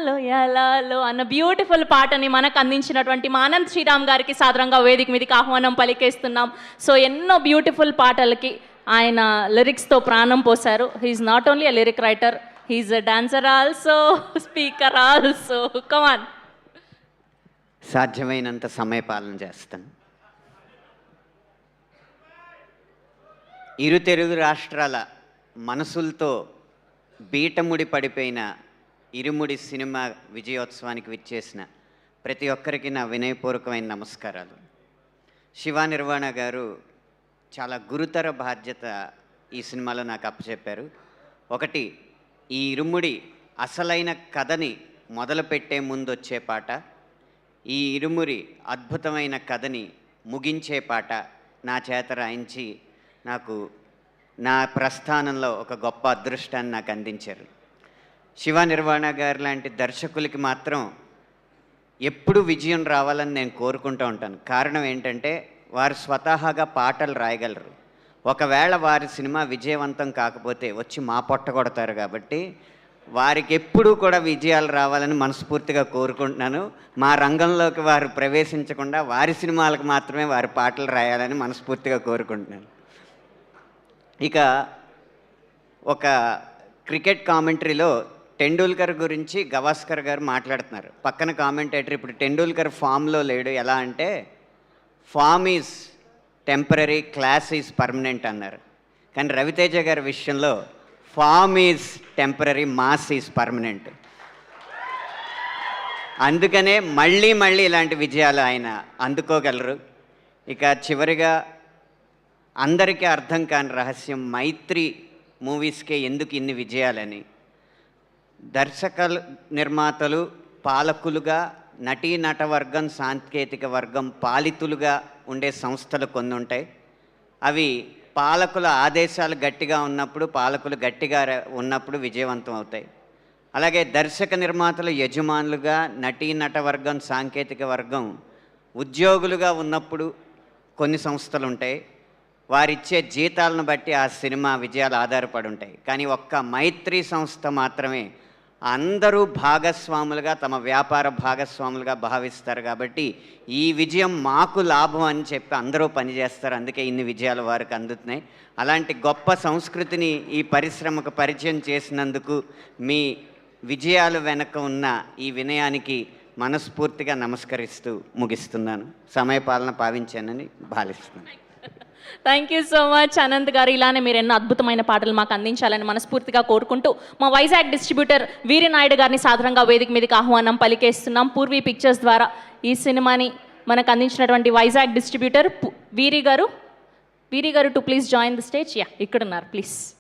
ఎలాలో ఎలాలో అన్న బ్యూటిఫుల్ పాటని మనకు అందించినటువంటి మా ఆనంద్ శ్రీరామ్ గారికి సాదరంగా వేదిక మీదకి ఆహ్వానం పలికేస్తున్నాం. సో ఎన్నో బ్యూటిఫుల్ పాటలకి ఆయన లిరిక్స్తో ప్రాణం పోశారు. He's not only a lyric writer, he's a dancer also, speaker also. Come on. సాధ్యమైనంత సమయపాలన చేస్తాను. ఇరు తెలుగు రాష్ట్రాల మనసులతో బీటముడి పడిపోయిన ఇరుముడి సినిమా విజయోత్సవానికి విచ్చేసిన ప్రతి ఒక్కరికి నా వినయపూర్వకమైన నమస్కారాలు. శివ నిర్వాణ గారు చాలా గురుతర బాధ్యత ఈ సినిమాలో నాకు అప్పచెప్పారు. ఒకటి, ఈ ఇరుముడి అసలైన కథని మొదలుపెట్టే ముందు వచ్చే పాట, ఈ ఇరుముడి అద్భుతమైన కథని ముగించే పాట నా చేత రాయించి నాకు నా ప్రస్థానంలో ఒక గొప్ప అదృష్టాన్ని నాకు అందించారు. శివ నిర్వాణ గారు లాంటి దర్శకులకి మాత్రం ఎప్పుడు విజయం రావాలని నేను కోరుకుంటూ ఉంటాను. కారణం ఏంటంటే వారు స్వతహాగా పాటలు రాయగలరు. ఒకవేళ వారి సినిమా విజయవంతం కాకపోతే వచ్చి మా పొట్ట కొడతారు. కాబట్టి వారికి ఎప్పుడూ కూడా విజయాలు రావాలని మనస్ఫూర్తిగా కోరుకుంటున్నాను. మా రంగంలోకి వారు ప్రవేశించకుండా వారి సినిమాలకు మాత్రమే వారి పాటలు రాయాలని మనస్ఫూర్తిగా కోరుకుంటున్నాను. ఇక ఒక క్రికెట్ కామెంటరీలో టెండూల్కర్ గురించి గవాస్కర్ గారు మాట్లాడుతున్నారు. పక్కన కామెంటేటర్ ఇప్పుడు టెండూల్కర్ ఫామ్లో లేడు, ఎలా అంటే form is temporary, class is permanent అన్నారు. కానీ రవితేజ గారి విషయంలో form is temporary, mass is permanent. అందుకనే మళ్ళీ మళ్ళీ ఇలాంటి విజయాలు ఆయన అందుకోగలరు. ఇక చివరిగా అందరికీ అర్థం కాని రహస్యం, మైత్రి మూవీస్కే ఎందుకు ఇన్ని విజయాలని. దర్శకులు, నిర్మాతలు, పాలకులుగా, నటీ నటవర్గం, సాంకేతిక వర్గం పాలితులుగా ఉండే సంస్థలు కొన్ని ఉంటాయి. అవి పాలకుల ఆదేశాలు గట్టిగా ఉన్నప్పుడు, పాలకులు గట్టిగా ఉన్నప్పుడు విజయవంతం అవుతాయి. అలాగే దర్శక నిర్మాతలు యజమానులుగా, నటీ నటవర్గం, సాంకేతిక వర్గం ఉద్యోగులుగా ఉన్నప్పుడు కొన్ని సంస్థలు ఉంటాయి. వారిచ్చే జీతాలను బట్టి ఆ సినిమా విజయాలు ఆధారపడి ఉంటాయి. కానీ ఒక్క మైత్రి సంస్థ మాత్రమే అందరూ భాగస్వాములుగా, తమ వ్యాపార భాగస్వాములుగా భావిస్తారు. కాబట్టి ఈ విజయం మాకు లాభం అని చెప్పి అందరూ పనిచేస్తారు. అందుకే ఇన్ని విజయాలు వారికి అందుతున్నాయి. అలాంటి గొప్ప సంస్కృతిని ఈ పరిశ్రమకు పరిచయం చేసినందుకు మీ విజయాలు వెనక ఉన్న ఈ వినయానికి మనస్ఫూర్తిగా నమస్కరిస్తూ ముగిస్తున్నాను. సమయపాలన పావించానని భావిస్తున్నాను. Thank you so much Anant గారు. ఇలానే మీరు ఎన్నో అద్భుతమైన పాటలు మాకు అందించాలని మనస్ఫూర్తిగా కోరుకుంటూ మా వైజాగ్ డిస్ట్రిబ్యూటర్ వీరి నాయుడు గారిని సాధారణంగా వేదిక మీదకి ఆహ్వానం పలికేస్తున్నాం. పూర్వీ పిక్చర్స్ ద్వారా ఈ సినిమాని మనకు అందించినటువంటి Vizag distributor Veeri garu to please join the stage. ఇక్కడున్నారు, ప్లీజ్.